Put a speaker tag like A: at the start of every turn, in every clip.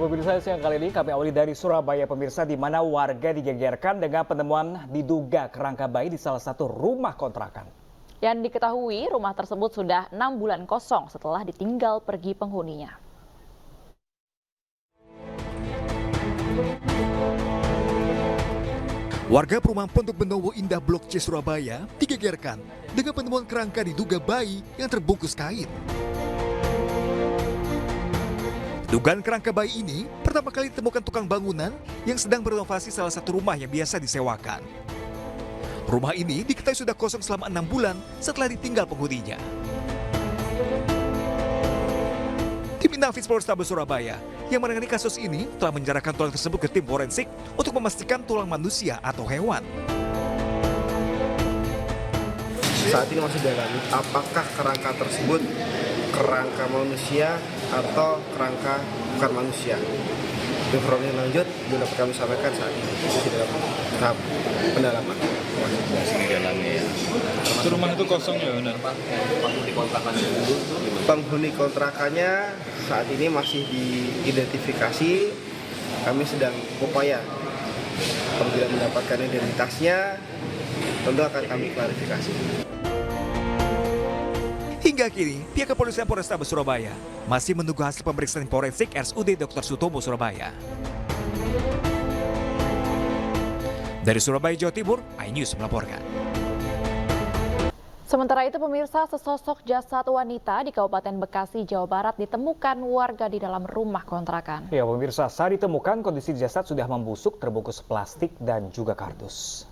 A: pemirsa, siang kali ini kami awali dari Surabaya pemirsa, di mana warga digegerkan dengan penemuan diduga kerangka bayi di salah satu rumah kontrakan.
B: Yang diketahui rumah tersebut sudah 6 bulan kosong setelah ditinggal pergi penghuninya.
C: Warga perumahan Pondok Benowo Indah Blok C Surabaya digegerkan dengan penemuan kerangka diduga bayi yang terbungkus kain. Dugaan kerangka bayi ini pertama kali ditemukan tukang bangunan yang sedang berenovasi salah satu rumah yang biasa disewakan. Rumah ini diketahui sudah kosong selama 6 bulan setelah ditinggal penghuninya. Tim Inafis Polrestabes Surabaya yang menangani kasus ini telah menyerahkan tulang tersebut ke tim forensik untuk memastikan tulang manusia atau hewan.
D: Saat ini masih didalami apakah kerangka tersebut kerangka manusia atau kerangka bukan manusia. Informasi lanjut belum dapat kami sampaikan saat ini masih dalam tahap pendalaman.
E: Itu rumah itu kosong ya benar?
D: Penghuni kontrakannya saat ini masih diidentifikasi. Kami sedang upaya apabila mendapatkan identitasnya tentu akan kami klarifikasi.
C: Hingga kini, pihak kepolisian Polrestabes Surabaya masih menunggu hasil pemeriksaan forensik RSUD Dr. Sutomo Surabaya. Dari Surabaya, Jawa Timur, iNews melaporkan.
B: Sementara itu pemirsa, sesosok jasad wanita di Kabupaten Bekasi, Jawa Barat ditemukan warga di dalam rumah kontrakan.
A: Ya pemirsa, saat ditemukan kondisi jasad sudah membusuk, terbungkus plastik dan juga kardus.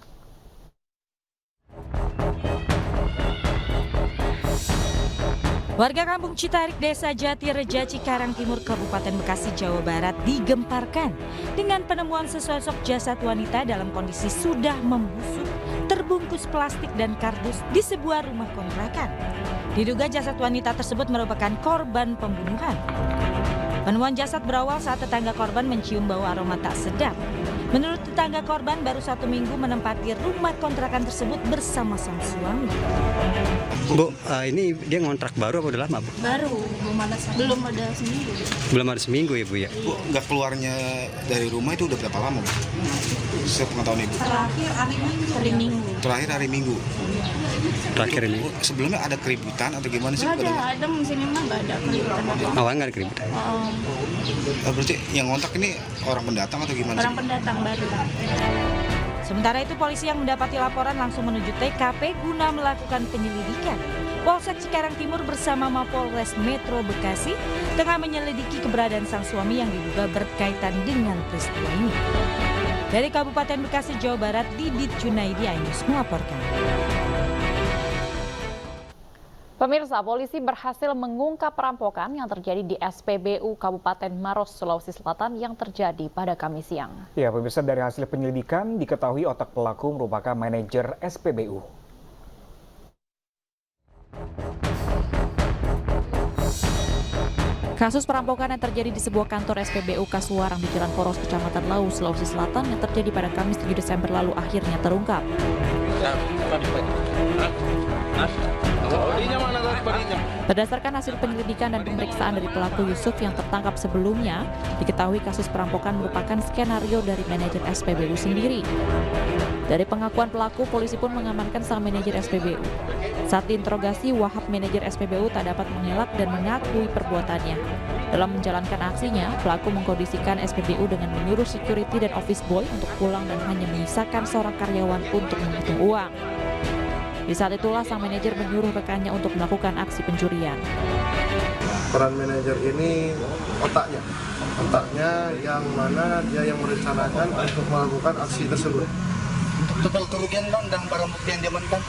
F: Warga kampung Citarik, Desa Jatireja, Cikarang Timur, Kabupaten Bekasi, Jawa Barat digemparkan dengan penemuan sesosok jasad wanita dalam kondisi sudah membusuk, terbungkus plastik dan kardus di sebuah rumah kontrakan. Diduga jasad wanita tersebut merupakan korban pembunuhan. Penemuan jasad berawal saat tetangga korban mencium bau aroma tak sedap. Menurut tetangga korban, baru 1 minggu menempati rumah kontrakan tersebut bersama sang suami.
G: Bu, ini dia ngontrak baru apa udah lama, Bu?
H: Baru, belum ada seminggu.
G: Belum ada seminggu ya, Bu ya?
I: Bu, nggak keluarnya dari rumah itu udah berapa lama, Bu? Sepengetahuan Ibu?
H: Terakhir hari Minggu.
I: Terakhir hari Minggu.
G: Terakhir ini?
I: Bu, sebelumnya ada keributan atau gimana sih?
H: Nggak ada, di sini mah nggak ada keributan.
G: Awalnya nggak ada keributan?
I: Berarti yang ngontak ini orang pendatang atau gimana sih?
H: Orang pendatang baru.
F: Sementara itu polisi yang mendapati laporan langsung menuju TKP guna melakukan penyelidikan. Polsek Cikarang Timur bersama Mapolres Metro Bekasi tengah menyelidiki keberadaan sang suami yang diduga berkaitan dengan peristiwa ini. Dari Kabupaten Bekasi, Jawa Barat, Didit Junaidi, iNews melaporkan.
B: Pemirsa, polisi berhasil mengungkap perampokan yang terjadi di SPBU Kabupaten Maros, Sulawesi Selatan yang terjadi pada Kamis siang.
A: Ya pemirsa, dari hasil penyelidikan diketahui otak pelaku merupakan manajer SPBU.
B: Kasus perampokan yang terjadi di sebuah kantor SPBU Kasuarang di Jalan Poros, Kecamatan Lau, Sulawesi Selatan yang terjadi pada Kamis 7 Desember lalu akhirnya terungkap. Berdasarkan hasil penyelidikan dan pemeriksaan dari pelaku Yusuf yang tertangkap sebelumnya, diketahui kasus perampokan merupakan skenario dari manajer SPBU sendiri. Dari pengakuan pelaku, polisi pun mengamankan sang manajer SPBU. Saat diinterogasi, Wahab manajer SPBU tak dapat mengelak dan mengakui perbuatannya. Dalam menjalankan aksinya, pelaku mengkondisikan SPBU dengan menyuruh security dan office boy untuk pulang dan hanya menyisakan seorang karyawan untuk menghitung uang. Di saat itulah sang manajer menyuruh rekannya untuk melakukan aksi pencurian.
D: Peran manajer ini otaknya yang mana dia yang merencanakan untuk melakukan aksi tersebut.
I: Total kerugian dan barang bukti yang diamankan?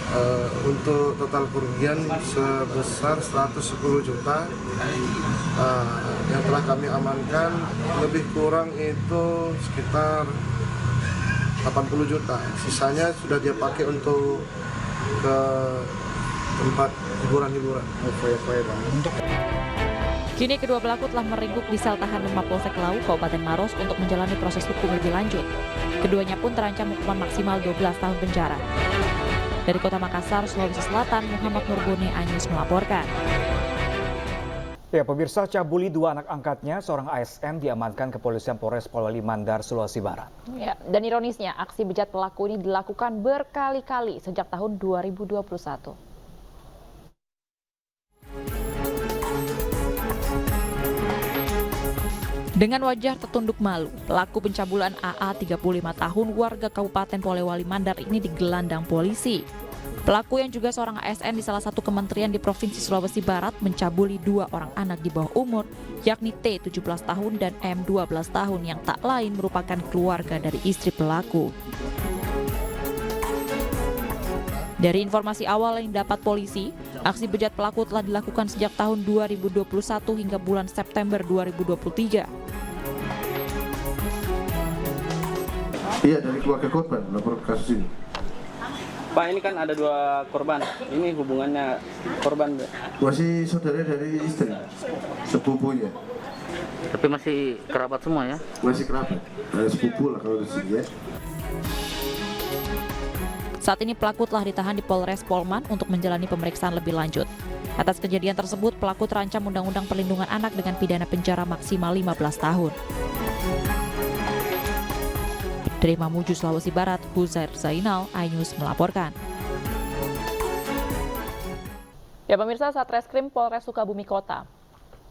D: Untuk total kerugian sebesar 110 juta yang telah kami amankan, lebih kurang itu sekitar 80 juta. Sisanya sudah dia pakai untuk ke tempat hiburan-hiburan.
B: Kini kedua pelaku telah meringkuk di sel tahanan Mapolsek Lau, Kabupaten Maros untuk menjalani proses hukum lebih lanjut. Keduanya pun terancam hukuman maksimal 12 tahun penjara. Dari Kota Makassar, Sulawesi Selatan, Muhammad Nurboni, iNews melaporkan.
A: Ya, pemirsa, cabuli dua anak angkatnya, seorang ASN diamankan kepolisian Polres Polewali Mandar, Sulawesi Barat.
B: Ya, dan ironisnya, aksi bejat pelaku ini dilakukan berkali-kali sejak tahun 2021. Dengan wajah tertunduk malu, pelaku pencabulan AA 35 tahun warga Kabupaten Polewali Mandar ini digelandang polisi. Pelaku yang juga seorang ASN di salah satu kementerian di Provinsi Sulawesi Barat mencabuli dua orang anak di bawah umur, yakni T 17 tahun dan M 12 tahun yang tak lain merupakan keluarga dari istri pelaku. Dari informasi awal yang didapat polisi, aksi bejat pelaku telah dilakukan sejak tahun 2021 hingga bulan September 2023.
J: Iya, dari keluarga korban lapor kasus ini.
K: Pak, ini kan ada dua korban. Ini hubungannya korban
J: Masih saudara dari istri, sepupunya.
K: tapi masih kerabat semua ya?
J: Masih kerabat, ada sepupu lah kalau di sini ya.
B: Saat ini pelaku telah ditahan di Polres Polman untuk menjalani pemeriksaan lebih lanjut. Atas kejadian tersebut, pelaku terancam Undang-Undang Perlindungan Anak dengan pidana penjara maksimal 15 tahun. Dari Mamuju, Sulawesi Barat, Huzair Zainal, iNews melaporkan. Ya pemirsa, Satreskrim Polres Sukabumi Kota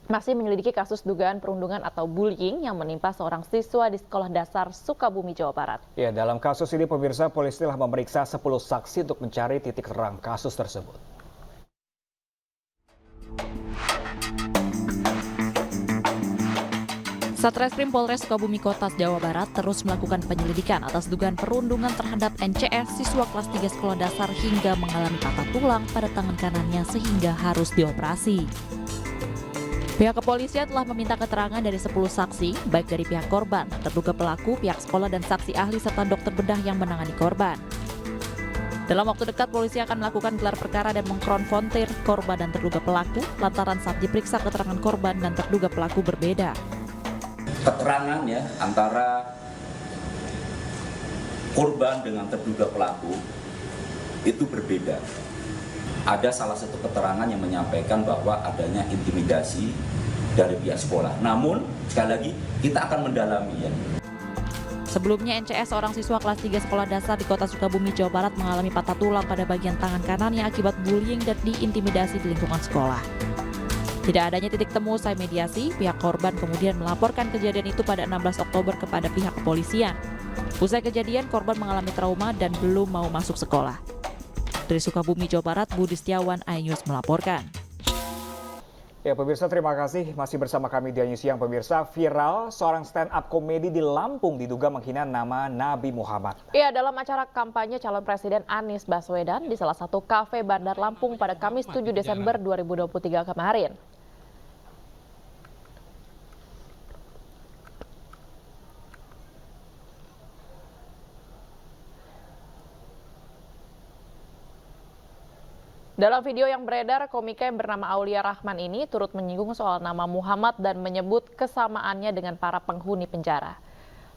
B: masih menyelidiki kasus dugaan perundungan atau bullying yang menimpa seorang siswa di Sekolah Dasar Sukabumi, Jawa Barat.
A: Ya, dalam kasus ini pemirsa, polisi telah memeriksa 10 saksi untuk mencari titik terang kasus tersebut.
B: Satreskrim Polres Sukabumi Kota, Jawa Barat terus melakukan penyelidikan atas dugaan perundungan terhadap NCS, siswa kelas 3 sekolah dasar hingga mengalami patah tulang pada tangan kanannya sehingga harus dioperasi. Pihak kepolisian telah meminta keterangan dari 10 saksi, baik dari pihak korban, terduga pelaku, pihak sekolah, dan saksi ahli serta dokter bedah yang menangani korban. Dalam waktu dekat, polisi akan melakukan gelar perkara dan mengkonfrontir korban dan terduga pelaku lantaran saat diperiksa keterangan korban dan terduga pelaku berbeda.
L: Keterangan ya antara korban dengan terduga pelaku itu berbeda. Ada salah satu keterangan yang menyampaikan bahwa adanya intimidasi dari pihak sekolah. Namun sekali lagi kita akan mendalami ya.
B: Sebelumnya NCS, seorang siswa kelas 3 sekolah dasar di Kota Sukabumi, Jawa Barat mengalami patah tulang pada bagian tangan kanannya akibat bullying dan diintimidasi di lingkungan sekolah. Tidak adanya titik temu usai mediasi, pihak korban kemudian melaporkan kejadian itu pada 16 Oktober kepada pihak kepolisian. Usai kejadian, korban mengalami trauma dan belum mau masuk sekolah. Dari Sukabumi, Jawa Barat, Budi Setiawan, iNews melaporkan.
A: Ya pemirsa, terima kasih masih bersama kami di iNews Siang. Pemirsa, viral seorang stand up komedi di Lampung diduga menghina nama Nabi Muhammad.
B: Ya, dalam acara kampanye calon presiden Anies Baswedan di salah satu kafe Bandar Lampung pada Kamis 7 Desember 2023 kemarin. Dalam video yang beredar, komika yang bernama Aulia Rahman ini turut menyinggung soal nama Muhammad dan menyebut kesamaannya dengan para penghuni penjara.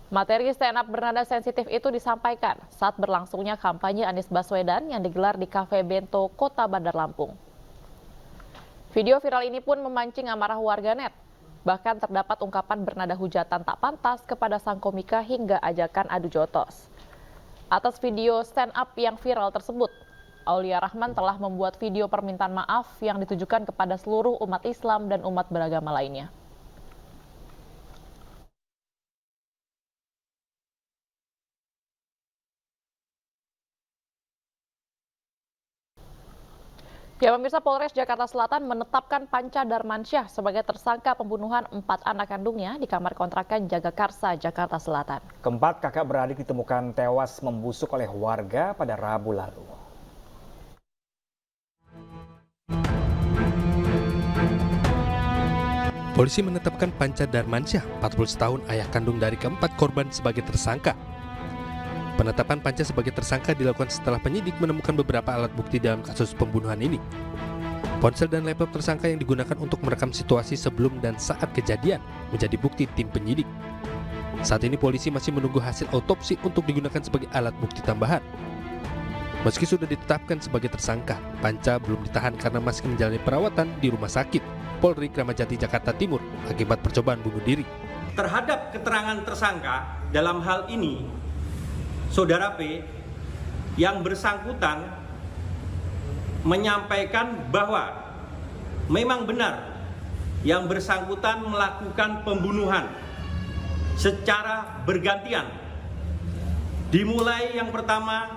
B: Materi stand up bernada sensitif itu disampaikan saat berlangsungnya kampanye Anies Baswedan yang digelar di Cafe Bento, Kota Bandar Lampung. Video viral ini pun memancing amarah warganet. Bahkan terdapat ungkapan bernada hujatan tak pantas kepada sang komika hingga ajakan adu jotos. Atas video stand up yang viral tersebut, Aulia Rahman telah membuat video permintaan maaf yang ditujukan kepada seluruh umat Islam dan umat beragama lainnya. Ya pemirsa, Polres Jakarta Selatan menetapkan Panca Darmansyah sebagai tersangka pembunuhan 4 anak kandungnya di kamar kontrakan Jagakarsa, Jakarta Selatan.
A: Keempat kakak beradik ditemukan tewas membusuk oleh warga pada Rabu lalu.
M: Polisi menetapkan Panca Darmansyah, 40 tahun, ayah kandung dari keempat korban sebagai tersangka. Penetapan Panca sebagai tersangka dilakukan setelah penyidik menemukan beberapa alat bukti dalam kasus pembunuhan ini. Ponsel dan laptop tersangka yang digunakan untuk merekam situasi sebelum dan saat kejadian menjadi bukti tim penyidik. Saat ini polisi masih menunggu hasil autopsi untuk digunakan sebagai alat bukti tambahan. Meski sudah ditetapkan sebagai tersangka, Panca belum ditahan karena masih menjalani perawatan di rumah sakit. Polri Kramat Jati Jakarta Timur akibat percobaan bunuh diri.
N: Terhadap keterangan tersangka dalam hal ini, Saudara P yang bersangkutan menyampaikan bahwa memang benar yang bersangkutan melakukan pembunuhan secara bergantian. Dimulai yang pertama,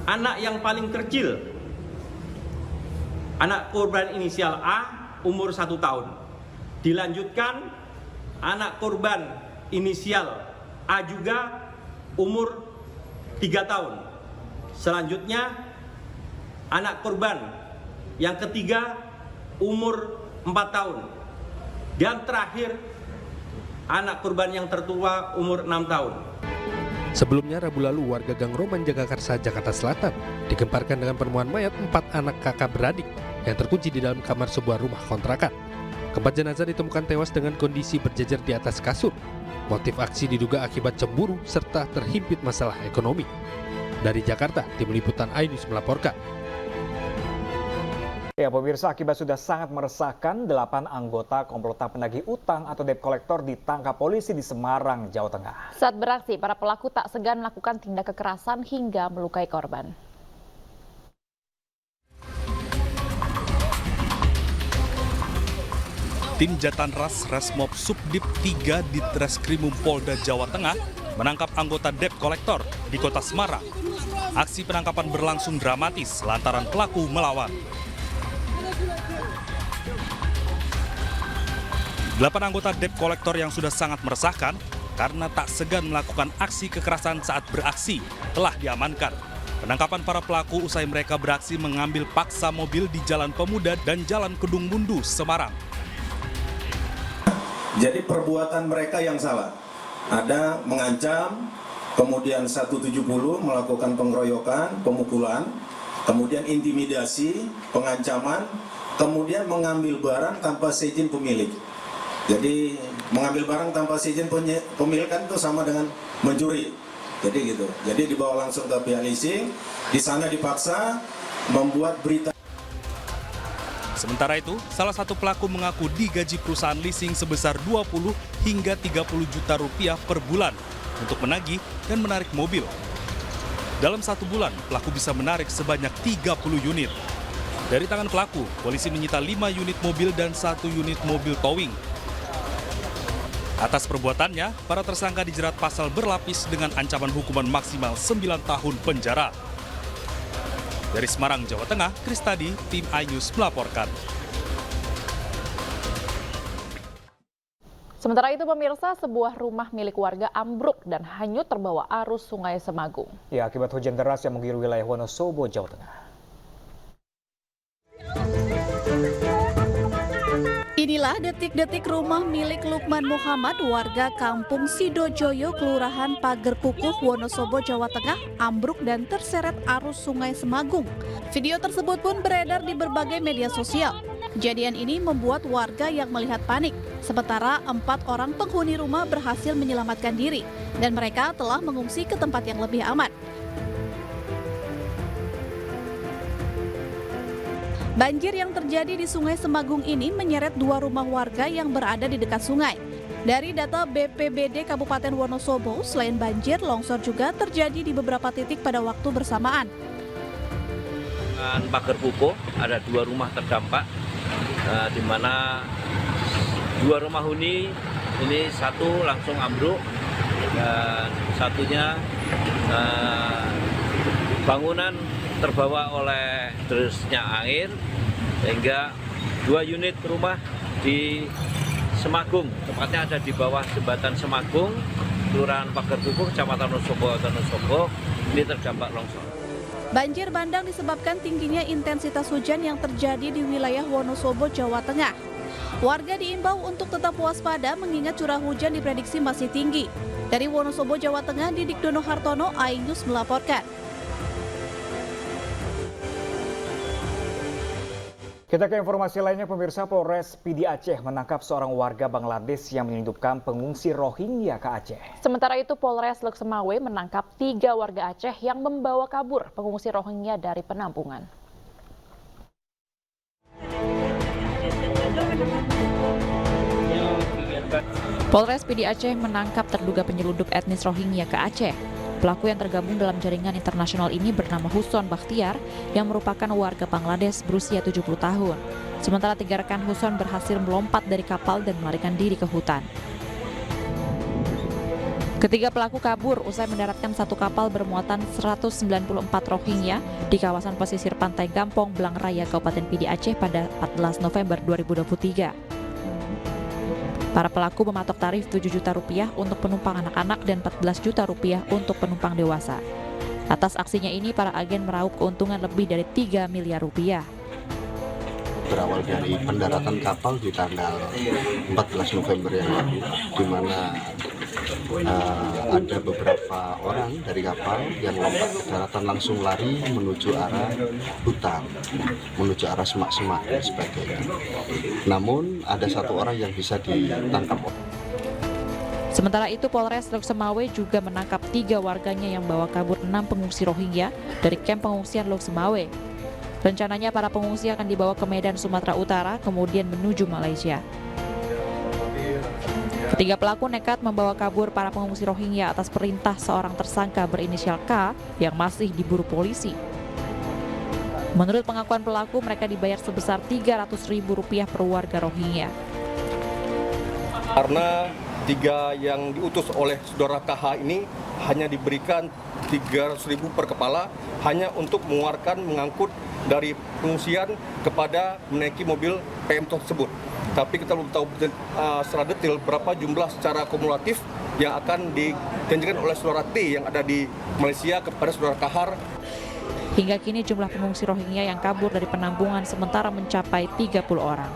N: anak yang paling kecil, anak korban inisial A, umur 1 tahun. Dilanjutkan, anak korban inisial A juga umur 3 tahun. Selanjutnya, anak korban yang ketiga umur 4 tahun. Dan terakhir, anak korban yang tertua umur 6 tahun.
M: Sebelumnya Rabu lalu warga Gang Roman Jagakarsa, Jakarta Selatan digemparkan dengan penemuan mayat 4 anak kakak beradik yang terkunci di dalam kamar sebuah rumah kontrakan. Keempat jenazah ditemukan tewas dengan kondisi berjejer di atas kasur. Motif aksi diduga akibat cemburu serta terhimpit masalah ekonomi. Dari Jakarta, Tim Liputan iNews melaporkan.
A: Ya, pemirsa, akibat sudah sangat meresahkan, 8 anggota komplotan penagih utang atau debt collector ditangkap polisi di Semarang, Jawa Tengah.
B: Saat beraksi, para pelaku tak segan melakukan tindak kekerasan hingga melukai korban.
O: Tim Jatanras Resmob Subdit 3 di Treskrimum Polda Jawa Tengah menangkap anggota debt collector di kota Semarang. Aksi penangkapan berlangsung dramatis lantaran pelaku melawan. 8 anggota debt collector yang sudah sangat meresahkan karena tak segan melakukan aksi kekerasan saat beraksi telah diamankan. Penangkapan para pelaku usai mereka beraksi mengambil paksa mobil di Jalan Pemuda dan Jalan Kedung Mundu, Semarang.
P: Jadi perbuatan mereka yang salah. Ada mengancam, kemudian 170 melakukan pengeroyokan, pemukulan, kemudian intimidasi, pengancaman, kemudian mengambil barang tanpa seizin pemilik. Jadi mengambil barang tanpa seizin pemilik kan itu sama dengan mencuri. Jadi gitu. Jadi dibawa langsung ke pihak leasing, di sana dipaksa membuat berita.
O: Sementara itu, salah satu pelaku mengaku digaji perusahaan leasing sebesar 20 hingga 30 juta rupiah per bulan untuk menagih dan menarik mobil. Dalam 1 bulan, pelaku bisa menarik sebanyak 30 unit. Dari tangan pelaku, polisi menyita 5 unit mobil dan 1 unit mobil towing. Atas perbuatannya, para tersangka dijerat pasal berlapis dengan ancaman hukuman maksimal 9 tahun penjara. Dari Semarang, Jawa Tengah, Kristadi, Tim iNews melaporkan.
B: Sementara itu pemirsa, sebuah rumah milik warga ambruk dan hanyut terbawa arus Sungai Semagung.
A: Ya, akibat hujan deras yang mengguyur wilayah Wonosobo, Jawa Tengah.
Q: Inilah detik-detik rumah milik Lukman Muhammad, warga Kampung Sidojoyo, Kelurahan Pager Kukuh, Wonosobo, Jawa Tengah, ambruk dan terseret arus Sungai Semagung. Video tersebut pun beredar di berbagai media sosial. Kejadian ini membuat warga yang melihat panik, sementara 4 orang penghuni rumah berhasil menyelamatkan diri, dan mereka telah mengungsi ke tempat yang lebih aman. Banjir yang terjadi di Sungai Semagung ini menyeret 2 rumah warga yang berada di dekat sungai. Dari data BPBD Kabupaten Wonosobo, selain banjir, longsor juga terjadi di beberapa titik pada waktu bersamaan.
R: Di Pager Kukuh ada 2 rumah terdampak, di mana 2 rumah huni ini satu langsung ambruk dan satunya bangunan terbawa oleh derasnya air sehingga 2 unit rumah di Semagung, tepatnya ada di bawah jembatan Semagung, Kelurahan Pager Kukuh, Kecamatan Wonosobo, ini terdampak longsor.
Q: Banjir bandang disebabkan tingginya intensitas hujan yang terjadi di wilayah Wonosobo, Jawa Tengah. Warga diimbau untuk tetap waspada mengingat curah hujan diprediksi masih tinggi. Dari Wonosobo, Jawa Tengah, Didik Dono Hartono, iNews melaporkan.
A: Kita ke informasi lainnya, pemirsa. Polres PD Aceh menangkap seorang warga Bangladesh yang menyelundupkan pengungsi Rohingya ke Aceh.
B: Sementara itu, Polres Loksemawe menangkap 3 warga Aceh yang membawa kabur pengungsi Rohingya dari penampungan. Polres PD Aceh menangkap terduga penyelundup etnis Rohingya ke Aceh. Pelaku yang tergabung dalam jaringan internasional ini bernama Huson Bakhtiar yang merupakan warga Bangladesh berusia 70 tahun. Sementara 3 rekan Huson berhasil melompat dari kapal dan melarikan diri ke hutan. Ketiga pelaku kabur usai mendaratkan satu kapal bermuatan 194 Rohingya di kawasan pesisir pantai Gampong, Belang Raya, Kabupaten PD Aceh pada 14 November 2023. Para pelaku mematok tarif Rp7 juta untuk penumpang anak-anak dan Rp14 juta untuk penumpang dewasa. Atas aksinya ini, para agen meraup keuntungan lebih dari Rp3 miliar.
J: Berawal dari pendaratan kapal di tanggal 14 November yang lalu, di mana ada beberapa orang dari kapal yang lompat ke daratan langsung lari menuju arah hutan, menuju arah semak-semak dan sebagainya. Namun ada satu orang yang bisa ditangkap.
B: Sementara itu, Polres Lok Semawe juga menangkap 3 warganya yang bawa kabur 6 pengungsi Rohingya dari kamp pengungsian Lok Semawe. Rencananya para pengungsi akan dibawa ke Medan, Sumatera Utara, kemudian menuju Malaysia. Ketiga pelaku nekat membawa kabur para pengungsi Rohingya atas perintah seorang tersangka berinisial K yang masih diburu polisi. Menurut pengakuan pelaku, mereka dibayar sebesar Rp300.000 per warga Rohingya.
S: Karena 3 yang diutus oleh saudara KH ini hanya diberikan Rp300.000 per kepala hanya untuk mengangkut dari pengungsian kepada menaiki mobil PM tersebut. Tapi kita belum tahu secara detail berapa jumlah secara kumulatif yang akan dijanjikan oleh saudara T yang ada di Malaysia kepada saudara Kahar.
B: Hingga kini jumlah pengungsi Rohingya yang kabur dari penampungan sementara mencapai 30 orang.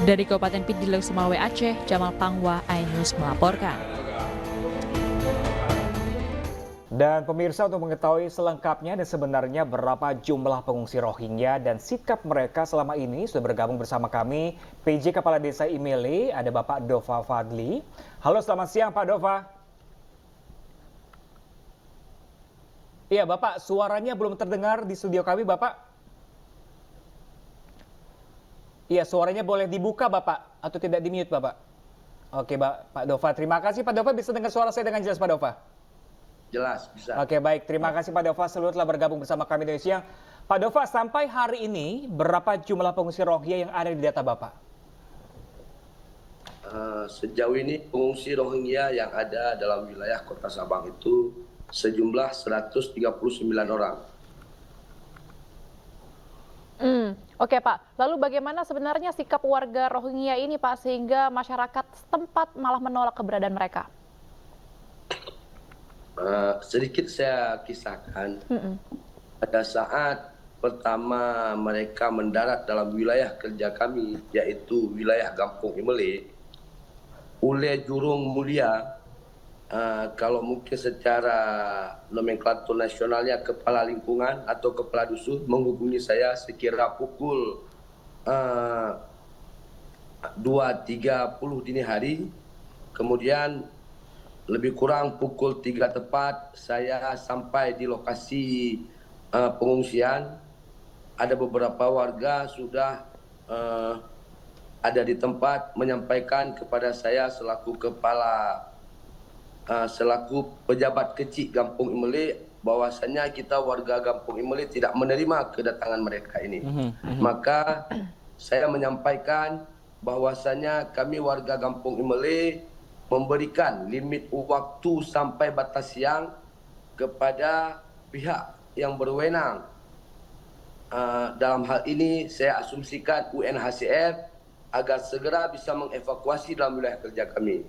B: Dari Kabupaten PD Lok Semawe Aceh, Jamal Pangwa, iNews melaporkan.
A: Dan pemirsa, untuk mengetahui selengkapnya dan sebenarnya berapa jumlah pengungsi Rohingya dan sikap mereka selama ini, sudah bergabung bersama kami PJ Kepala Desa Imele, ada Bapak Dova Fadli. Halo, selamat siang Pak Dova. Iya Bapak, suaranya belum terdengar di studio kami Bapak. Iya, suaranya boleh dibuka Bapak atau tidak di-mute Bapak. Oke Pak Dova, terima kasih Pak Dova, bisa dengar suara saya dengan jelas Pak Dova?
T: Jelas, bisa.
A: Oke, baik. Terima kasih Pak Dova seluruh telah bergabung bersama kami dari siang. Pak Dova, sampai hari ini berapa jumlah pengungsi Rohingya yang ada di data Bapak?
T: Sejauh ini pengungsi Rohingya yang ada dalam wilayah Kota Sabang itu sejumlah 139 orang.
U: Oke Pak, lalu bagaimana sebenarnya sikap warga Rohingya ini Pak sehingga masyarakat setempat malah menolak keberadaan mereka?
T: Sedikit saya kisahkan. Pada saat pertama mereka mendarat dalam wilayah kerja kami, yaitu wilayah Gampong Imele, Ule Jurung Mulia, kalau mungkin secara nomenklatur nasionalnya kepala lingkungan atau kepala dusun, menghubungi saya sekira pukul 2.30 dini hari. Kemudian lebih kurang pukul 3 tepat saya sampai di lokasi pengungsian. Ada beberapa warga sudah ada di tempat menyampaikan kepada saya selaku pejabat kecil Gampong Imele bahwasanya kita warga Gampong Imele tidak menerima kedatangan mereka ini. Maka saya menyampaikan bahwasanya kami warga Gampong Imele memberikan limit waktu sampai batas siang kepada pihak yang berwenang. Dalam hal ini saya asumsikan UNHCR agar segera bisa mengevakuasi dalam wilayah kerja kami.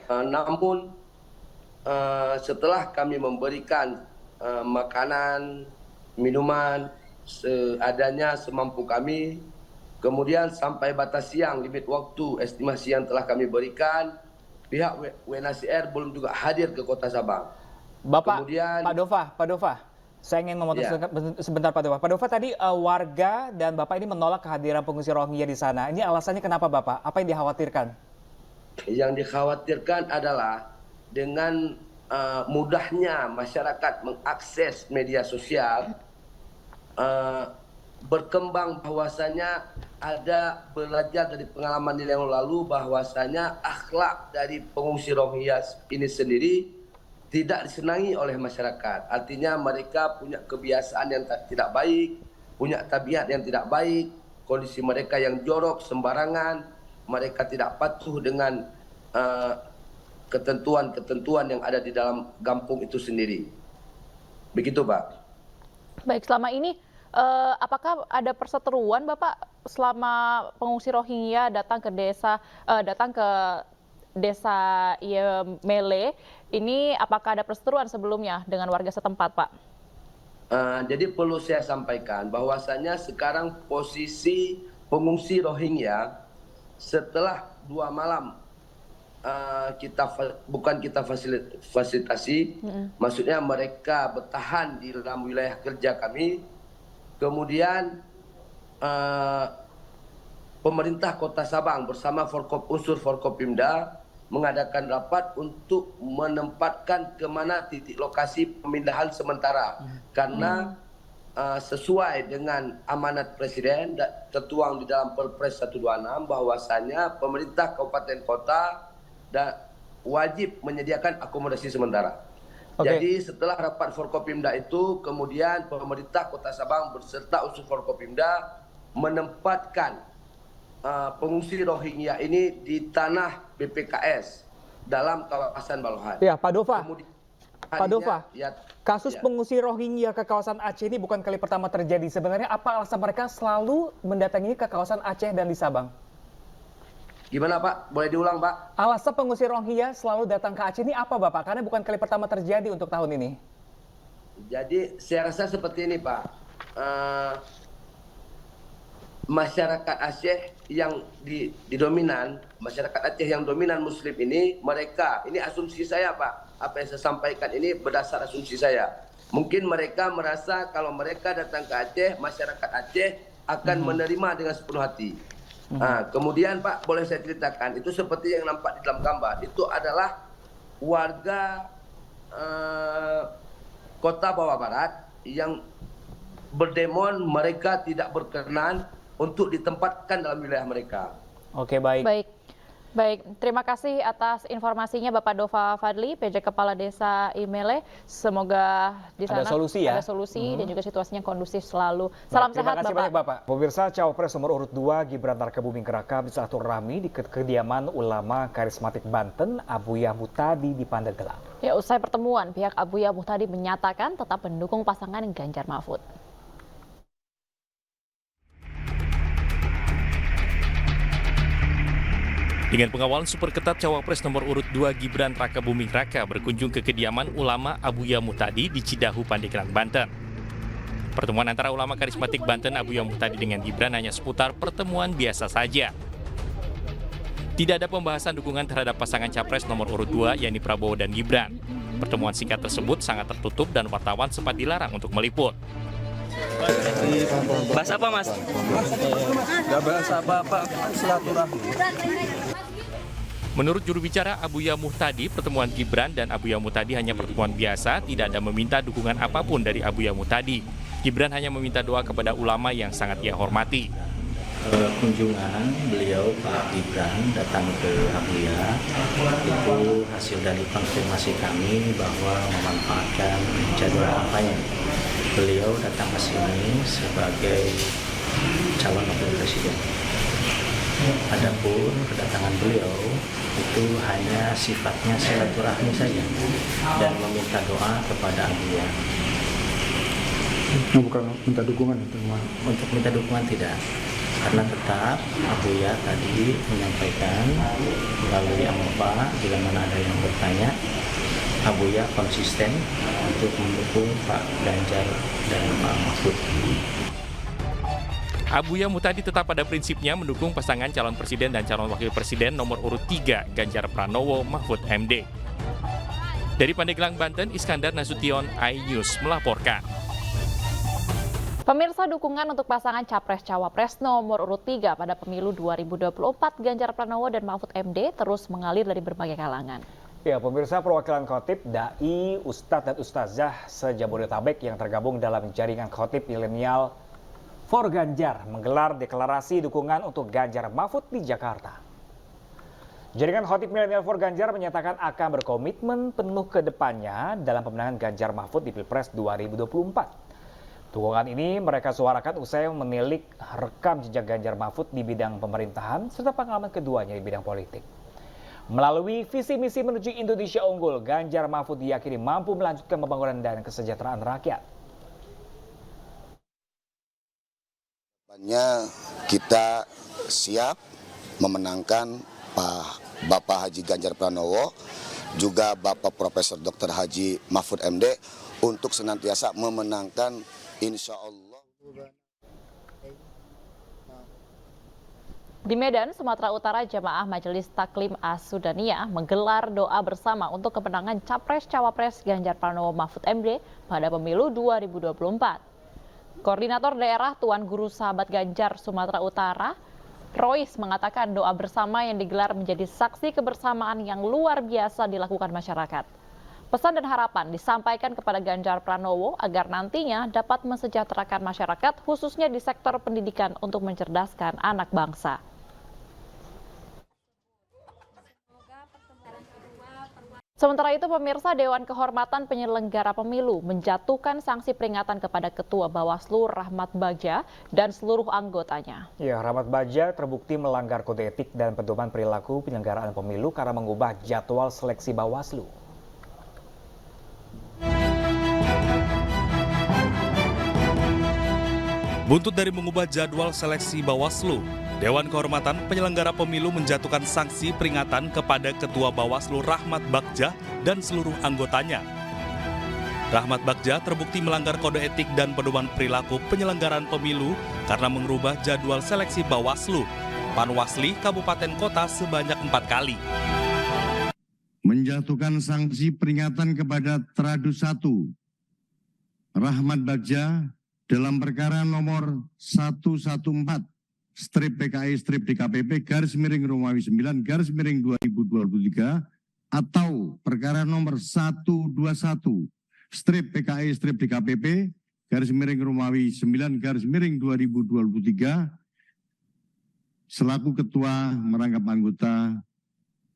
T: Namun setelah kami memberikan makanan, minuman seadanya semampu kami, kemudian sampai batas siang limit waktu estimasi yang telah kami berikan, pihak UNHCR belum juga hadir ke Kota Sabang.
A: Kemudian, Pak Dova, saya ingin memotong sebentar Pak Dova. Pak Dova, tadi warga dan Bapak ini menolak kehadiran pengungsi Rohingya di sana. Ini alasannya kenapa Bapak? Apa yang dikhawatirkan?
T: Yang dikhawatirkan adalah dengan mudahnya masyarakat mengakses media sosial, berkembang bahwasanya ada belajar dari pengalaman yang lalu bahwasanya akhlak dari pengungsi Rohingya ini sendiri tidak disenangi oleh masyarakat. Artinya mereka punya kebiasaan yang tidak baik, punya tabiat yang tidak baik, kondisi mereka yang jorok, sembarangan, mereka tidak patuh dengan ketentuan-ketentuan yang ada di dalam kampung itu sendiri. Begitu, Pak.
U: Baik, selama ini apakah ada perseteruan Bapak selama pengungsi Rohingya datang ke desa Mele ini, apakah ada perseteruan sebelumnya dengan warga setempat, Pak?
T: Jadi perlu saya sampaikan bahwasanya sekarang posisi pengungsi Rohingya setelah 2 malam kita fasilitasi, maksudnya mereka bertahan di dalam wilayah kerja kami. Kemudian pemerintah Kota Sabang bersama unsur Forkopimda mengadakan rapat untuk menempatkan kemana titik lokasi pemindahan sementara, karena sesuai dengan amanat Presiden tertuang di dalam Perpres 126 bahwasanya pemerintah kabupaten kota wajib menyediakan akomodasi sementara. Jadi setelah rapat Forkopimda itu, kemudian pemerintah Kota Sabang beserta unsur Forkopimda menempatkan pengungsi Rohingya ini di tanah BPKS dalam kawasan Balohan.
A: Ya, Pak Dova. Pak Dova, kasus
T: ya.
A: pengungsi Rohingya ke kawasan Aceh ini bukan kali pertama terjadi. Sebenarnya apa alasan mereka selalu mendatangi ke kawasan Aceh dan di Sabang?
T: Gimana Pak? Boleh diulang Pak?
A: Alasan pengungsi Rohingya selalu datang ke Aceh ini apa Bapak? Karena bukan kali pertama terjadi untuk tahun ini.
T: Jadi saya rasa seperti ini Pak. Masyarakat Aceh yang didominan, masyarakat Aceh yang dominan Muslim ini, mereka, ini asumsi saya Pak, apa yang saya sampaikan ini berdasar asumsi saya. Mungkin mereka merasa kalau mereka datang ke Aceh, masyarakat Aceh akan menerima dengan sepenuh hati. Kemudian Pak, boleh saya ceritakan, itu seperti yang nampak di dalam gambar, itu adalah warga Kota Bawah Barat yang berdemon, mereka tidak berkenan untuk ditempatkan dalam wilayah mereka.
A: Oke, baik.
U: Baik, terima kasih atas informasinya Bapak Dova Fadli, PJ Kepala Desa Imele. Semoga di sana ada solusi dan juga situasinya kondusif selalu. Salam sehat Bapak.
A: Terima kasih banyak Bapak. Pemirsa, Cawapres nomor urut 2 Gibran Rakabuming Raka bersilaturahmi di kediaman ulama karismatik Banten Abuya Muhtadi di Pandeglang.
U: Ya, usai pertemuan, pihak Abuya Muhtadi menyatakan tetap mendukung pasangan Ganjar Mahfud.
O: Dengan pengawalan super ketat, Cawapres nomor urut 2 Gibran Rakabuming Raka berkunjung ke kediaman ulama Abuya Muhtadi di Cidahu, Pandeglang, Banten. Pertemuan antara ulama karismatik Banten Abuya Muhtadi dengan Gibran hanya seputar pertemuan biasa saja. Tidak ada pembahasan dukungan terhadap pasangan Capres nomor urut 2 yakni Prabowo dan Gibran. Pertemuan singkat tersebut sangat tertutup dan wartawan sempat dilarang untuk meliput.
K: Bahas apa Mas? Gak bahas apa-apa, silaturahmi.
O: Menurut juru bicara Abuya Muhtadi, pertemuan Gibran dan Abuya Muhtadi hanya pertemuan biasa, tidak ada meminta dukungan apapun dari Abuya Muhtadi. Gibran hanya meminta doa kepada ulama yang sangat ia hormati.
E: Kunjungan beliau Pak Gibran datang ke Abuya itu hasil dari konfirmasi kami bahwa memanfaatkan jadwal kampanye. Beliau datang ke sini sebagai calon wakil presiden. Adapun kedatangan beliau itu hanya sifatnya silaturahmi saja dan meminta doa kepada Abuya.
V: Bukan minta dukungan itu?
E: Untuk minta dukungan tidak, karena tetap Abuya tadi menyampaikan melalui amplop bila mana ada yang bertanya, Abuya konsisten untuk mendukung Pak Ganjar dan Pak Mahfud.
O: Abuya Muhtadi tetap pada prinsipnya mendukung pasangan calon presiden dan calon wakil presiden nomor urut 3 Ganjar Pranowo Mahfud MD. Dari Pandeglang, Banten, Iskandar Nasution, iNews melaporkan.
U: Pemirsa, dukungan untuk pasangan Capres-Cawapres nomor urut 3 pada pemilu 2024 Ganjar Pranowo dan Mahfud MD terus mengalir dari berbagai kalangan.
A: Ya, pemirsa, perwakilan khotib, dai, ustadz dan ustazah se-Jabodetabek yang tergabung dalam jaringan khotib milenial for Ganjar menggelar deklarasi dukungan untuk Ganjar Mahfud di Jakarta. Jaringan Khotib Milenial for Ganjar menyatakan akan berkomitmen penuh ke depannya dalam pemenangan Ganjar Mahfud di Pilpres 2024. Dukungan ini mereka suarakan usai menilik rekam jejak Ganjar Mahfud di bidang pemerintahan serta pengalaman keduanya di bidang politik. Melalui visi misi menuju Indonesia unggul, Ganjar Mahfud diyakini mampu melanjutkan pembangunan dan kesejahteraan rakyat.
C: Kita siap memenangkan Bapak Haji Ganjar Pranowo, juga Bapak Profesor Dr. Haji Mahfud MD untuk senantiasa memenangkan, insya Allah.
U: Di Medan, Sumatera Utara, Jamaah Majelis Taklim As-Sudaniyah menggelar doa bersama untuk kemenangan Capres-Cawapres Ganjar Pranowo Mahfud MD pada pemilu 2024. Koordinator Daerah Tuan Guru Sahabat Ganjar Sumatera Utara, Rois, mengatakan doa bersama yang digelar menjadi saksi kebersamaan yang luar biasa dilakukan masyarakat. Pesan dan harapan disampaikan kepada Ganjar Pranowo agar nantinya dapat mensejahterakan masyarakat, khususnya di sektor pendidikan untuk mencerdaskan anak bangsa. Sementara itu, pemirsa, Dewan Kehormatan Penyelenggara Pemilu menjatuhkan sanksi peringatan kepada Ketua Bawaslu Rahmat Bagja dan seluruh anggotanya.
A: Ya, Rahmat Bagja terbukti melanggar kode etik dan pedoman perilaku penyelenggaraan pemilu karena mengubah jadwal seleksi Bawaslu.
O: Buntut dari mengubah jadwal seleksi Bawaslu, Dewan Kehormatan Penyelenggara Pemilu menjatuhkan sanksi peringatan kepada Ketua Bawaslu Rahmat Bagja dan seluruh anggotanya. Rahmat Bagja terbukti melanggar kode etik dan pedoman perilaku penyelenggaraan pemilu karena mengubah jadwal seleksi Bawaslu, Panwasli, Kabupaten Kota sebanyak 4 kali.
V: Menjatuhkan sanksi peringatan kepada Tradu 1, Rahmat Bagja dalam perkara nomor 114/PKI/DKPP/Romawi 9/2023 atau perkara nomor 121/PKI/DKPP/Romawi 9/2023 selaku ketua merangkap anggota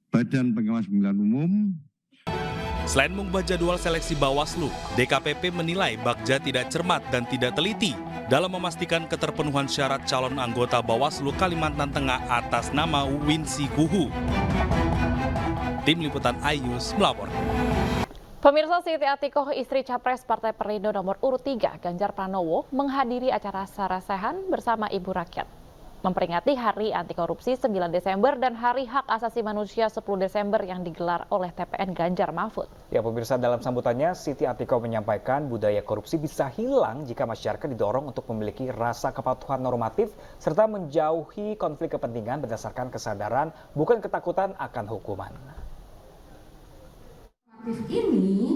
V: Badan Pengawas Pemilihan Umum.
O: Selain mengubah jadwal seleksi Bawaslu, DKPP menilai Bagja tidak cermat dan tidak teliti dalam memastikan keterpenuhan syarat calon anggota Bawaslu Kalimantan Tengah atas nama Winsi Kuhu. Tim Liputan Ayus melapor.
U: Pemirsa, Siti Atikoh, istri Capres Partai Perindo nomor urut 3 Ganjar Pranowo, menghadiri acara sarasehan bersama Ibu Rakyat memperingati Hari Anti Korupsi 9 Desember dan Hari Hak Asasi Manusia 10 Desember yang digelar oleh TPN Ganjar Mahfud.
A: Ya, pemirsa, dalam sambutannya Siti Atikoh menyampaikan budaya korupsi bisa hilang jika masyarakat didorong untuk memiliki rasa kepatuhan normatif serta menjauhi konflik kepentingan berdasarkan kesadaran, bukan ketakutan akan hukuman.
W: Ini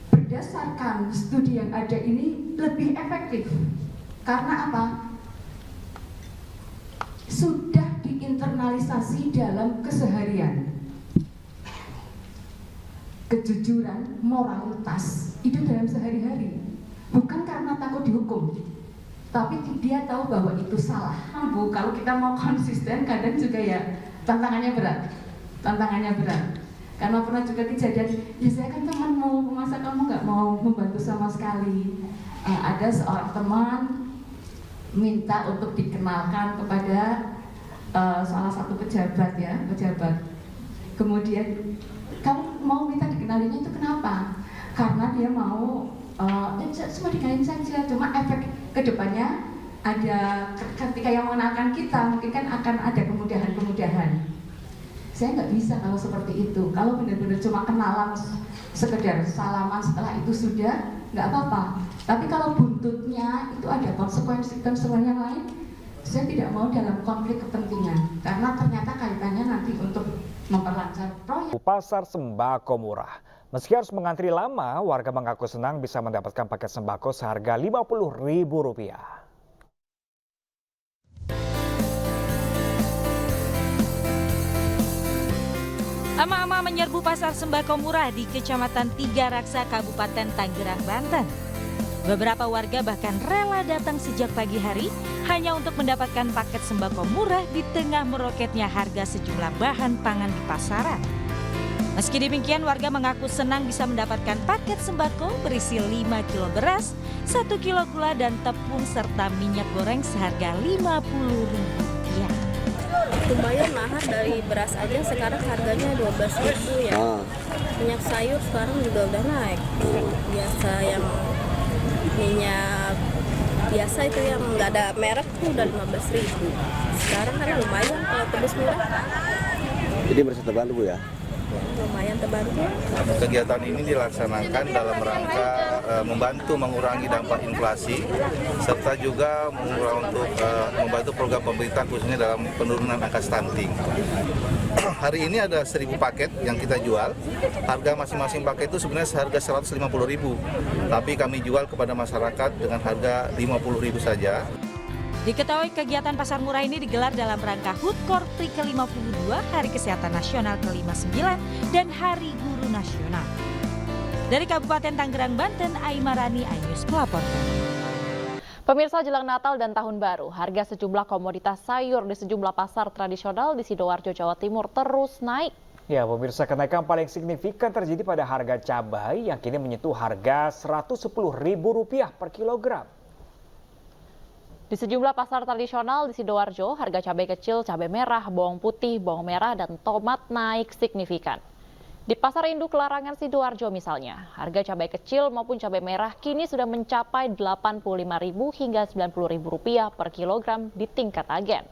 W: berdasarkan studi yang ada ini lebih efektif. Karena apa? Sudah diinternalisasi dalam keseharian. Kejujuran, moralitas itu dalam sehari-hari. Bukan karena takut dihukum, tapi dia tahu bahwa itu salah. Bu, kalau kita mau konsisten kadang juga ya tantangannya berat. Karena pernah juga kejadian, ya saya kan temanmu, masa kamu nggak mau membantu sama sekali. Ada seorang teman minta untuk dikenalkan kepada salah satu pejabat. Kemudian kamu mau minta dikenalinnya itu kenapa? Karena dia mau semua dikenalin saja, cuma efek kedepannya ada ketika yang mengenalkan kita mungkin kan akan ada kemudahan. Saya nggak bisa kalau seperti itu. Kalau benar-benar cuma kenalan sekedar salaman setelah itu sudah nggak apa-apa. Tapi kalau buntutnya itu ada konsekuensi yang lain, saya tidak mau dalam konflik kepentingan karena ternyata kaitannya nanti untuk memperlancar proyek.
A: Pasar sembako murah. Meski harus mengantri lama, warga mengaku senang bisa mendapatkan paket sembako seharga Rp50.000.
F: Ama-ama menyerbu pasar sembako murah di Kecamatan Tiga Raksa, Kabupaten Tanggerang, Banten. Beberapa warga bahkan rela datang sejak pagi hari hanya untuk mendapatkan paket sembako murah di tengah meroketnya harga sejumlah bahan pangan di pasaran. Meski demikian, warga mengaku senang bisa mendapatkan paket sembako berisi 5 kilo beras, 1 kilo gula dan tepung serta minyak goreng seharga Rp50.000.
G: Lumayan mahal, dari beras aja sekarang harganya 12.000 ya. Minyak sayur sekarang juga udah naik. Biasa yang minyak biasa itu yang nggak ada merek tuh udah 15.000. Sekarang kan lumayan kalau tebus murah.
H: Jadi merasa terbantu ya?
G: Lumayan terbantu.
I: Kegiatan ini dilaksanakan dalam rangka membantu mengurangi dampak inflasi serta juga membantu program pemerintah khususnya dalam penurunan angka stunting. Hari ini ada 1.000 paket yang kita jual. Harga masing-masing paket itu sebenarnya seharga Rp150.000, tapi kami jual kepada masyarakat dengan harga Rp50.000 saja.
F: Diketahui kegiatan pasar murah ini digelar dalam rangka HUT Korpri ke-52, Hari Kesehatan Nasional ke-59, dan Hari Guru Nasional. Dari Kabupaten Tangerang, Banten, Aimarani, iNews melaporkan.
U: Pemirsa, jelang Natal dan Tahun Baru, harga sejumlah komoditas sayur di sejumlah pasar tradisional di Sidoarjo, Jawa Timur terus naik.
A: Ya, pemirsa, kenaikan paling signifikan terjadi pada harga cabai yang kini menyentuh harga Rp110.000 per kilogram.
U: Di sejumlah pasar tradisional di Sidoarjo, harga cabai kecil, cabai merah, bawang putih, bawang merah, dan tomat naik signifikan. Di Pasar Induk Larangan Sidoarjo misalnya, harga cabai kecil maupun cabai merah kini sudah mencapai Rp85.000 hingga Rp90.000 per kilogram di tingkat agen.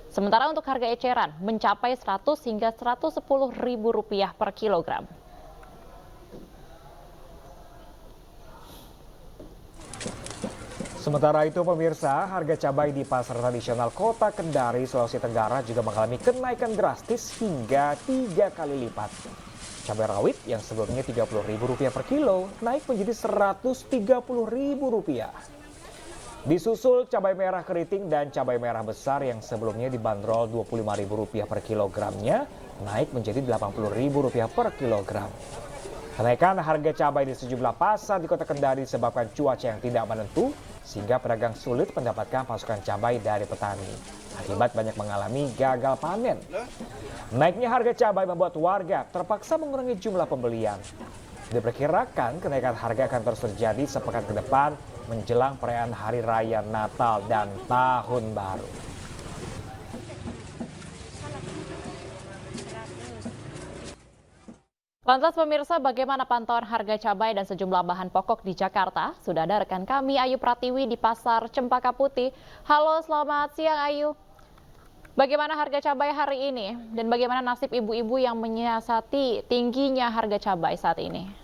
U: Sementara untuk harga eceran mencapai Rp100 hingga Rp110.000 per kilogram.
A: Sementara itu, pemirsa, harga cabai di pasar tradisional Kota Kendari, Sulawesi Tenggara juga mengalami kenaikan drastis hingga 3 kali lipat. Cabai rawit yang sebelumnya Rp30.000 per kilo naik menjadi Rp130.000. Disusul cabai merah keriting dan cabai merah besar yang sebelumnya dibanderol Rp25.000 per kilogramnya naik menjadi Rp80.000 per kilogram. Kenaikan harga cabai di sejumlah pasar di Kota Kendari disebabkan cuaca yang tidak menentu sehingga pedagang sulit mendapatkan pasokan cabai dari petani. Akibat banyak mengalami gagal panen. Naiknya harga cabai membuat warga terpaksa mengurangi jumlah pembelian. Diperkirakan kenaikan harga akan terus terjadi sepekan ke depan menjelang perayaan Hari Raya Natal dan Tahun Baru.
U: Lantas pemirsa, bagaimana pantauan harga cabai dan sejumlah bahan pokok di Jakarta? Sudah ada rekan kami Ayu Pratiwi di Pasar Cempaka Putih. Halo, selamat siang Ayu. Bagaimana harga cabai hari ini? Dan bagaimana nasib ibu-ibu yang menyiasati tingginya harga cabai saat ini?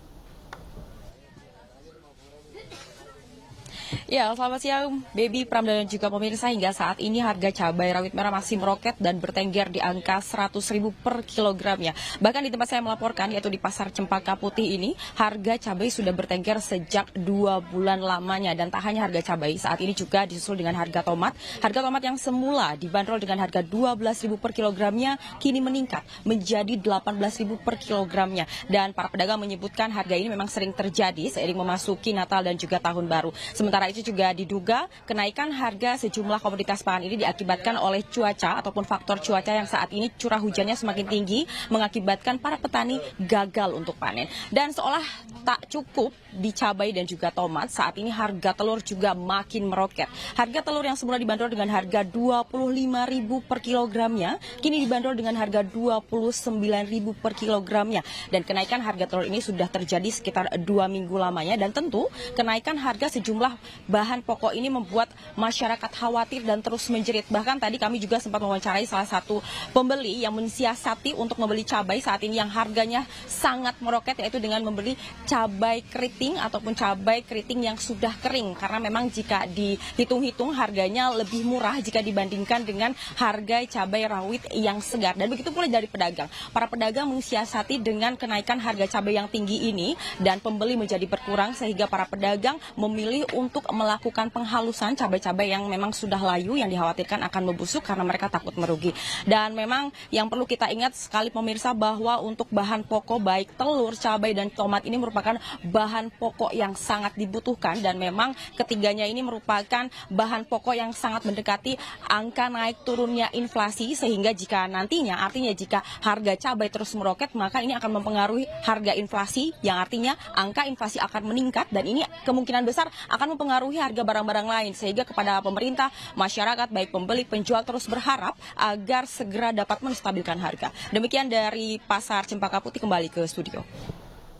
X: Ya, selamat siang, Baby, Pram, dan juga pemirsa. Hingga saat ini harga cabai rawit merah masih meroket dan bertengger di angka Rp100.000 per kilogramnya. Bahkan di tempat saya melaporkan, yaitu di Pasar Cempaka Putih ini, harga cabai sudah bertengger sejak 2 bulan lamanya. Dan tak hanya harga cabai, saat ini juga disusul dengan harga tomat. Harga tomat yang semula dibanderol dengan harga Rp12.000 per kilogramnya, kini meningkat menjadi Rp18.000 per kilogramnya. Dan para pedagang menyebutkan harga ini memang sering terjadi seiring memasuki Natal dan juga Tahun Baru. Sementara itu juga diduga kenaikan harga sejumlah komoditas pangan ini diakibatkan oleh cuaca ataupun faktor cuaca yang saat ini curah hujannya semakin tinggi mengakibatkan para petani gagal untuk panen. Dan seolah tak cukup di cabai dan juga tomat, saat ini harga telur juga makin meroket. Harga telur yang semula dibanderol dengan harga Rp25.000 per kilogramnya kini dibanderol dengan harga Rp29.000 per kilogramnya. Dan kenaikan harga telur ini sudah terjadi sekitar 2 minggu lamanya, dan tentu kenaikan harga sejumlah bahan pokok ini membuat masyarakat khawatir dan terus menjerit. Bahkan tadi kami juga sempat mewawancarai salah satu pembeli yang mensiasati untuk membeli cabai saat ini yang harganya sangat meroket, yaitu dengan membeli cabai keriting ataupun cabai keriting yang sudah kering. Karena memang jika dihitung-hitung harganya lebih murah jika dibandingkan dengan harga cabai rawit yang segar. Dan begitu pula dari pedagang. Para pedagang mensiasati dengan kenaikan harga cabai yang tinggi ini dan pembeli menjadi berkurang, sehingga para pedagang memilih untuk melakukan penghalusan cabai-cabai yang memang sudah layu yang dikhawatirkan akan membusuk karena mereka takut merugi. Dan memang yang perlu kita ingat sekali pemirsa bahwa untuk bahan pokok baik telur, cabai dan tomat ini merupakan bahan pokok yang sangat dibutuhkan dan memang ketiganya ini merupakan bahan pokok yang sangat mendekati angka naik turunnya inflasi, sehingga jika nantinya artinya jika harga cabai terus meroket maka ini akan mempengaruhi harga inflasi yang artinya angka inflasi akan meningkat dan ini kemungkinan besar akan mempengaruhi harga barang-barang lain, sehingga kepada pemerintah, masyarakat baik pembeli penjual terus berharap agar segera dapat menstabilkan harga. Demikian dari Pasar Cempaka Putih, kembali ke studio.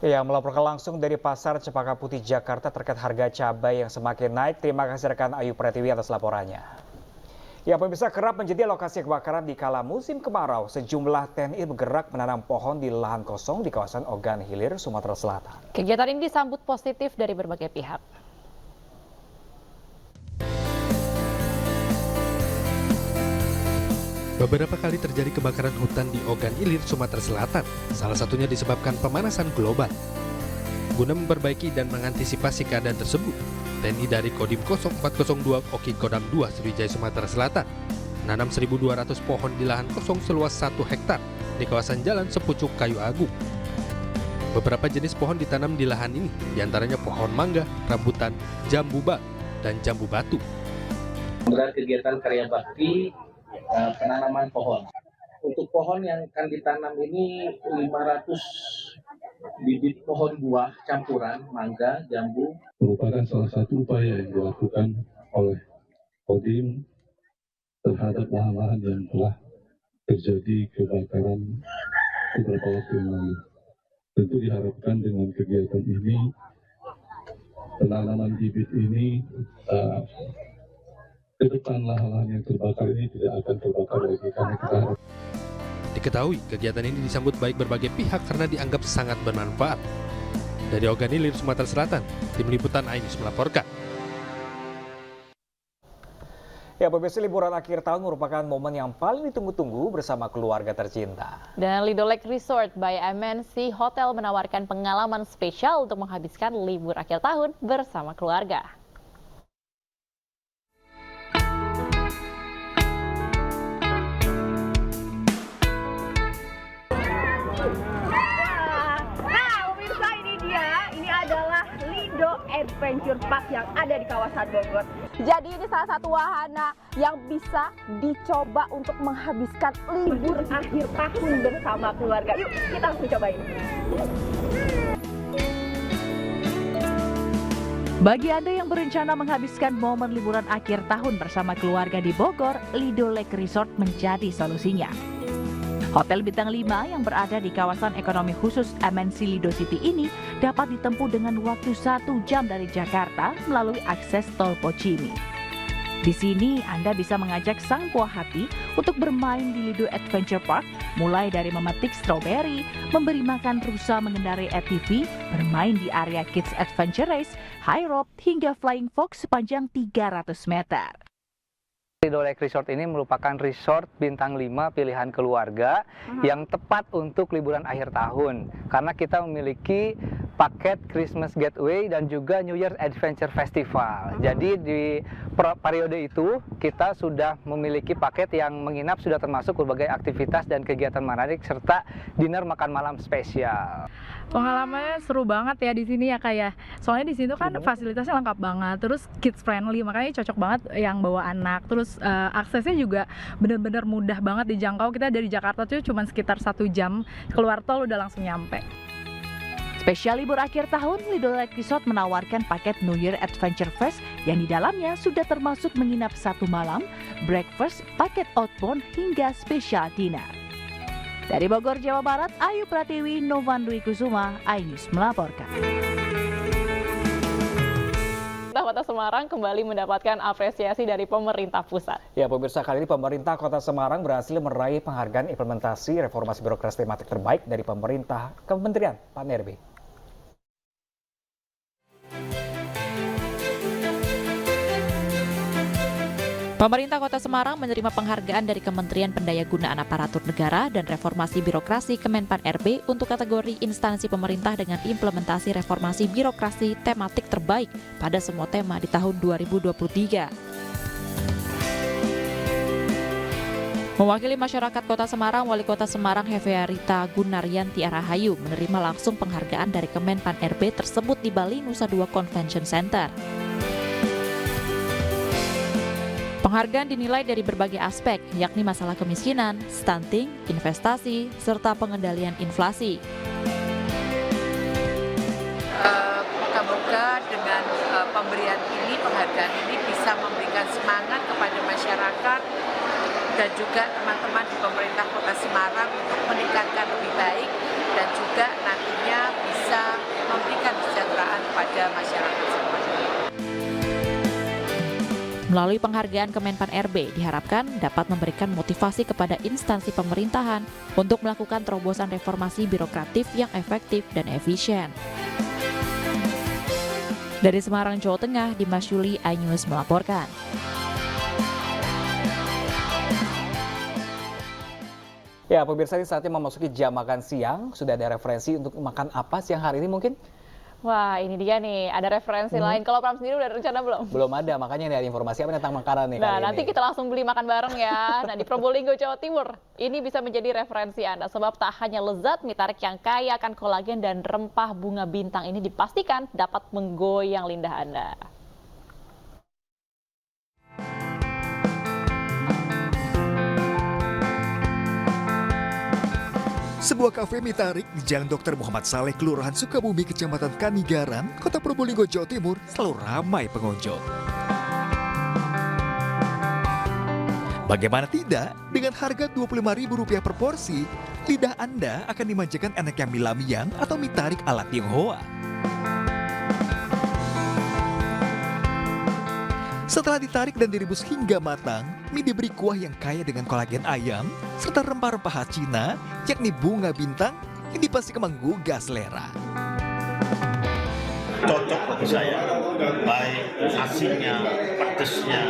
A: Ya, melaporkan langsung dari Pasar Cempaka Putih, Jakarta terkait harga cabai yang semakin naik. Terima kasih rekan Ayu Pratiwi atas laporannya. Ya, pemirsa, kerap menjadi lokasi kebakaran di kala musim kemarau. Sejumlah TNI bergerak menanam pohon di lahan kosong di kawasan Ogan Hilir, Sumatera Selatan.
U: Kegiatan ini disambut positif dari berbagai pihak.
D: Beberapa kali terjadi kebakaran hutan di Ogan Ilir, Sumatera Selatan. Salah satunya disebabkan pemanasan global. Guna memperbaiki dan mengantisipasi keadaan tersebut, TNI dari Kodim 0402 Oki Kodam 2 Sriwijaya, Sumatera Selatan menanam 1.200 pohon di lahan kosong seluas 1 hektar di kawasan Jalan Sepucuk Kayu Agung. Beberapa jenis pohon ditanam di lahan ini, diantaranya pohon mangga, rambutan, jambu bak, dan jambu batu.
E: Kegiatan karya bakti penanaman pohon. Untuk pohon yang akan ditanam ini 500 bibit pohon buah campuran mangga, jambu.
L: Merupakan salah satu upaya yang dilakukan oleh Kodim terhadap lahan-lahan yang telah terjadi kebakaran beberapa waktu yang lalu. Tentu diharapkan dengan kegiatan ini, penanaman bibit ini, ke depan lahan-lahan yang terbakar ini tidak akan terbakar lagi karena kita harap.
D: Diketahui kegiatan ini disambut baik berbagai pihak karena dianggap sangat bermanfaat. Dari Ogan Ilir, Sumatera Selatan, Tim Liputan Ainus melaporkan.
A: Ya, pemirsa, liburan akhir tahun merupakan momen yang paling ditunggu-tunggu bersama keluarga tercinta.
U: Dan Lido Lake Resort by MNC Hotel menawarkan pengalaman spesial untuk menghabiskan libur akhir tahun bersama keluarga.
M: Adventure Park yang ada di kawasan Bogor. Jadi ini salah satu wahana yang bisa dicoba untuk menghabiskan libur akhir tahun bersama keluarga. Yuk, kita langsung cobain.
Q: Bagi Anda yang berencana menghabiskan momen liburan akhir tahun bersama keluarga di Bogor, Lido Lake Resort menjadi solusinya. Hotel bintang 5 yang berada di kawasan ekonomi khusus MNC Lido City ini dapat ditempuh dengan waktu 1 jam dari Jakarta melalui akses tol Pocimi. Di sini Anda bisa mengajak sang buah hati untuk bermain di Lido Adventure Park, mulai dari memetik stroberi, memberi makan rusa mengendarai ATV, bermain di area Kids Adventure Race, high rope, hingga flying fox sepanjang 300 meter.
N: Lido Lake Resort ini merupakan resort bintang 5 pilihan keluarga yang tepat untuk liburan akhir tahun. Karena kita memiliki paket Christmas Getaway dan juga New Year Adventure Festival. Jadi di periode itu kita sudah memiliki paket yang menginap sudah termasuk berbagai aktivitas dan kegiatan menarik serta dinner makan malam spesial.
Y: Pengalamannya seru banget ya di sini ya, kayak soalnya di sini kan fasilitasnya lengkap banget, terus kids friendly, makanya cocok banget yang bawa anak. Terus aksesnya juga benar-benar mudah banget dijangkau. Kita dari Jakarta tuh cuma sekitar 1 jam, keluar tol udah langsung nyampe.
Q: Spesial libur akhir tahun, Lido Lake Resort menawarkan paket New Year Adventure Fest yang di dalamnya sudah termasuk menginap 1 malam, breakfast, paket outbound hingga spesial dinner. Dari Bogor, Jawa Barat, Ayu Pratiwi, Novan Dwi Kusuma, Ainus melaporkan.
U: Kota Semarang kembali mendapatkan apresiasi dari pemerintah pusat.
A: Ya, pemirsa, kali ini pemerintah Kota Semarang berhasil meraih penghargaan implementasi reformasi birokrasi tematik terbaik dari pemerintah Kementerian PAN-RB.
U: Pemerintah Kota Semarang menerima penghargaan dari Kementerian Pendayagunaan Aparatur Negara dan Reformasi Birokrasi Kemenpan RB untuk kategori instansi pemerintah dengan implementasi reformasi birokrasi tematik terbaik pada semua tema di tahun 2023. Mewakili masyarakat Kota Semarang, Wali Kota Semarang Hefearita Gunaryanti Arahayu menerima langsung penghargaan dari Kemenpan RB tersebut di Bali Nusa Dua Convention Center. Penghargaan dinilai dari berbagai aspek, yakni masalah kemiskinan, stunting, investasi, serta pengendalian inflasi.
B: Moga-moga dengan pemberian ini, penghargaan ini bisa memberikan semangat kepada masyarakat dan juga teman-teman di pemerintah Kota Semarang untuk meningkatkan lebih baik dan juga nantinya bisa memberikan kesejahteraan kepada masyarakat semuanya.
U: Melalui penghargaan Kemenpan RB diharapkan dapat memberikan motivasi kepada instansi pemerintahan untuk melakukan terobosan reformasi birokratif yang efektif dan efisien. Dari Semarang, Jawa Tengah, Dimas Yuli, iNews melaporkan.
A: Ya, pemirsa, ini saatnya memasuki jam makan siang. Sudah ada referensi untuk makan apa siang hari ini mungkin?
U: Wah, ini dia nih, ada referensi lain. Kalau Pram sendiri udah ada rencana belum?
A: Belum ada, makanya ini ada informasi apa tentang makanan nih.
U: Nah, nanti kita langsung beli makan bareng ya. Nah, di Probolinggo, Jawa Timur, ini bisa menjadi referensi Anda. Sebab tak hanya lezat, mie tarik yang kaya akan kolagen dan rempah bunga bintang ini dipastikan dapat menggoyang lidah Anda.
J: Sebuah kafe mie tarik di Jalan Dr. Muhammad Saleh, Kelurahan Sukabumi, Kecamatan Kanigaran, Kota Probolinggo, Jawa Timur, selalu ramai pengunjung. Bagaimana tidak, dengan harga Rp25.000 per porsi, lidah Anda akan dimanjakan enaknya mie lamiang atau mie tarik ala Tionghoa. Setelah ditarik dan direbus hingga matang, mie diberi kuah yang kaya dengan kolagen ayam, serta rempah-rempah khas Cina, yakni bunga bintang, yang dipastikan menggugah selera.
P: Cocok bagi saya, baik asinnya, pedesnya,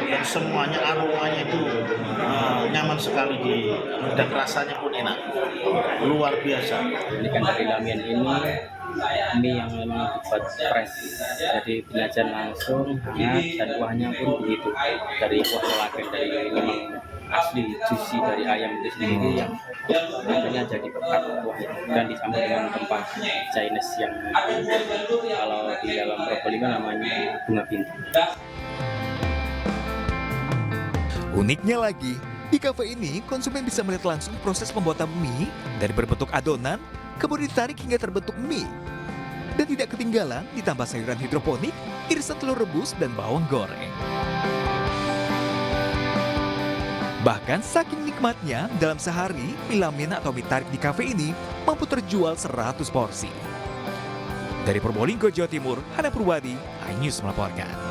P: dan semuanya aromanya itu nyaman sekali dan rasanya pun enak, luar biasa.
R: Ini kan dari lamian ini, mie yang memang dibuat fresh, jadi belajar langsung hangat dan kuahnya pun begitu dari kuah kolagen dari memang asli juicy dari ayam itu sendiri yang akhirnya jadi pekat kuah itu dan disambut dengan rempah Chinese yang kalau di dalam Probolinggo namanya bunga bintang.
J: Uniknya lagi, di kafe ini konsumen bisa melihat langsung proses pembuatan mie dari berbentuk adonan, kemudian ditarik hingga terbentuk mie. Dan tidak ketinggalan ditambah sayuran hidroponik, irisan telur rebus, dan bawang goreng. Bahkan saking nikmatnya, dalam sehari, mie lamian atau mie tarik di kafe ini mampu terjual 100 porsi. Dari Probolinggo, Jawa Timur, Hana Purwadi, iNews melaporkan.